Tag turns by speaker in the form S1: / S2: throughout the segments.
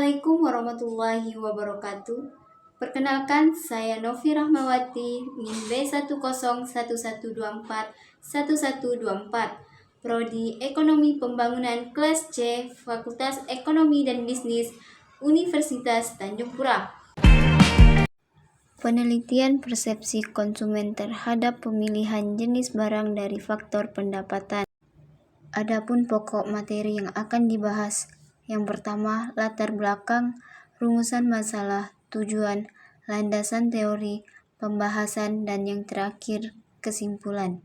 S1: Assalamualaikum warahmatullahi wabarakatuh. Perkenalkan, saya Novi Rahmawati, NIM B1011241124, Prodi Ekonomi Pembangunan kelas C, Fakultas Ekonomi dan Bisnis, Universitas Tanjung Pura. Penelitian persepsi konsumen terhadap pemilihan jenis barang dari faktor pendapatan. Adapun pokok materi yang akan dibahas. Yang pertama, latar belakang, rumusan masalah, tujuan, landasan teori, pembahasan, dan yang terakhir, kesimpulan.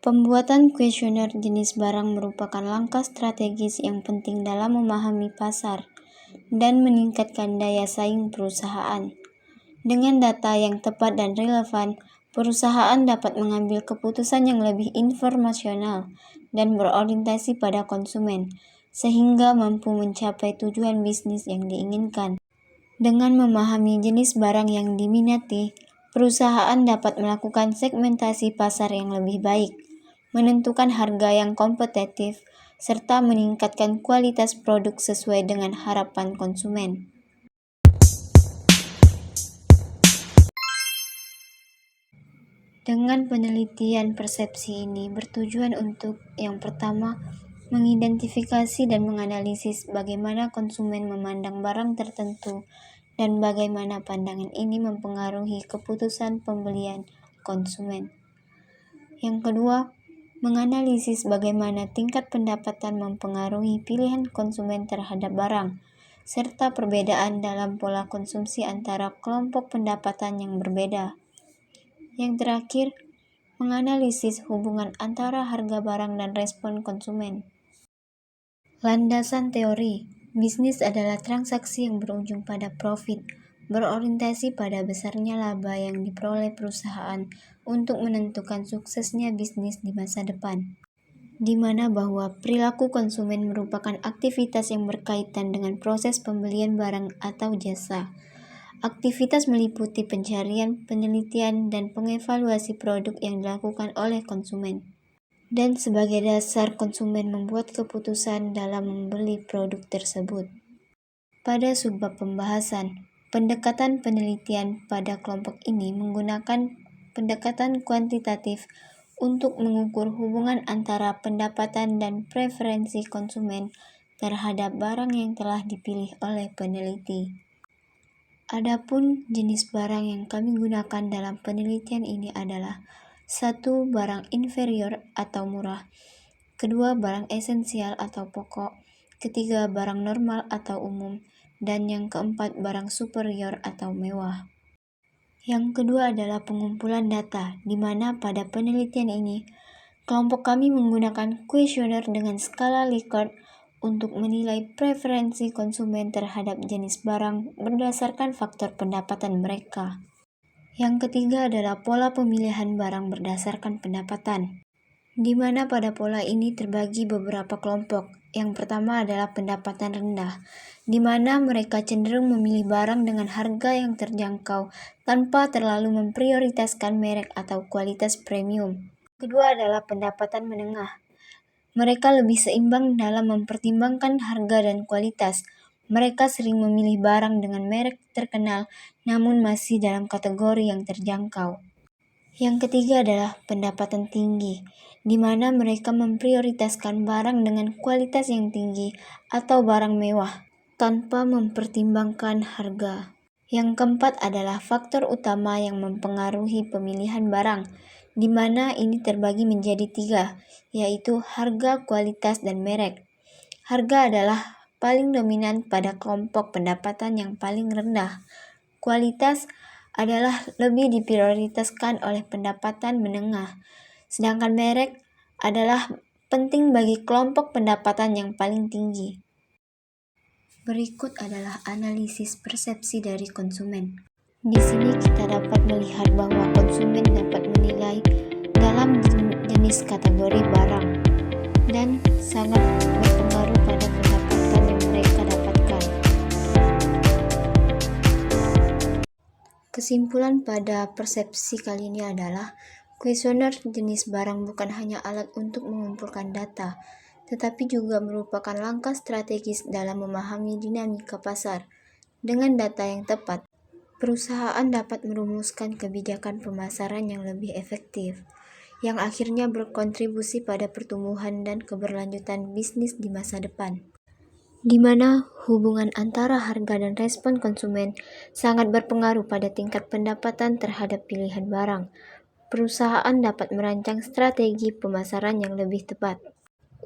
S1: Pembuatan kuesioner jenis barang merupakan langkah strategis yang penting dalam memahami pasar dan meningkatkan daya saing perusahaan. Dengan data yang tepat dan relevan, perusahaan dapat mengambil keputusan yang lebih informasional dan berorientasi pada konsumen, sehingga mampu mencapai tujuan bisnis yang diinginkan. Dengan memahami jenis barang yang diminati, perusahaan dapat melakukan segmentasi pasar yang lebih baik, menentukan harga yang kompetitif, serta meningkatkan kualitas produk sesuai dengan harapan konsumen. Dengan penelitian persepsi ini bertujuan untuk yang pertama, mengidentifikasi dan menganalisis bagaimana konsumen memandang barang tertentu dan bagaimana pandangan ini mempengaruhi keputusan pembelian konsumen. Yang kedua, menganalisis bagaimana tingkat pendapatan mempengaruhi pilihan konsumen terhadap barang, serta perbedaan dalam pola konsumsi antara kelompok pendapatan yang berbeda. Yang terakhir, menganalisis hubungan antara harga barang dan respon konsumen. Landasan teori, bisnis adalah transaksi yang berujung pada profit, berorientasi pada besarnya laba yang diperoleh perusahaan untuk menentukan suksesnya bisnis di masa depan. Di mana bahwa perilaku konsumen merupakan aktivitas yang berkaitan dengan proses pembelian barang atau jasa. Aktivitas meliputi pencarian, penelitian, dan pengevaluasi produk yang dilakukan oleh konsumen. Dan sebagai dasar konsumen membuat keputusan dalam membeli produk tersebut. Pada subbab pembahasan, pendekatan penelitian pada kelompok ini menggunakan pendekatan kuantitatif untuk mengukur hubungan antara pendapatan dan preferensi konsumen terhadap barang yang telah dipilih oleh peneliti. Adapun jenis barang yang kami gunakan dalam penelitian ini adalah 1. Barang inferior atau murah, 2. Barang esensial atau pokok, 3. Barang normal atau umum, dan yang keempat barang superior atau mewah. Yang kedua adalah pengumpulan data, di mana pada penelitian ini, kelompok kami menggunakan kuesioner dengan skala Likert untuk menilai preferensi konsumen terhadap jenis barang berdasarkan faktor pendapatan mereka. Yang ketiga adalah pola pemilihan barang berdasarkan pendapatan, di mana pada pola ini terbagi beberapa kelompok. Yang pertama adalah pendapatan rendah, di mana mereka cenderung memilih barang dengan harga yang terjangkau tanpa terlalu memprioritaskan merek atau kualitas premium. Kedua adalah pendapatan menengah. Mereka lebih seimbang dalam mempertimbangkan harga dan kualitas. Mereka sering memilih barang dengan merek terkenal, namun masih dalam kategori yang terjangkau. Yang ketiga adalah pendapatan tinggi, di mana mereka memprioritaskan barang dengan kualitas yang tinggi atau barang mewah, tanpa mempertimbangkan harga. Yang keempat adalah faktor utama yang mempengaruhi pemilihan barang, di mana ini terbagi menjadi 3, yaitu harga, kualitas, dan merek. Harga adalah paling dominan pada kelompok pendapatan yang paling rendah. Kualitas adalah lebih diprioritaskan oleh pendapatan menengah, sedangkan merek adalah penting bagi kelompok pendapatan yang paling tinggi. Berikut adalah analisis persepsi dari konsumen. Di sini kita dapat melihat bahwa konsumen dapat menilai dalam jenis kategori barang dan sangat berpengaruh pada pendapatan yang mereka dapatkan. Kesimpulan pada persepsi kali ini adalah kuesioner jenis barang bukan hanya alat untuk mengumpulkan data, tetapi juga merupakan langkah strategis dalam memahami dinamika pasar. Dengan data yang tepat, perusahaan dapat merumuskan kebijakan pemasaran yang lebih efektif, yang akhirnya berkontribusi pada pertumbuhan dan keberlanjutan bisnis di masa depan, di mana hubungan antara harga dan respon konsumen sangat berpengaruh pada tingkat pendapatan terhadap pilihan barang. Perusahaan dapat merancang strategi pemasaran yang lebih tepat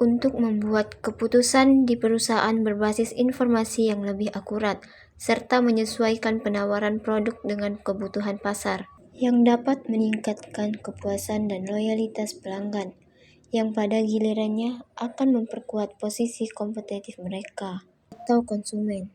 S1: untuk membuat keputusan di perusahaan berbasis informasi yang lebih akurat, serta menyesuaikan penawaran produk dengan kebutuhan pasar, yang dapat meningkatkan kepuasan dan loyalitas pelanggan, yang pada gilirannya akan memperkuat posisi kompetitif mereka atau konsumen.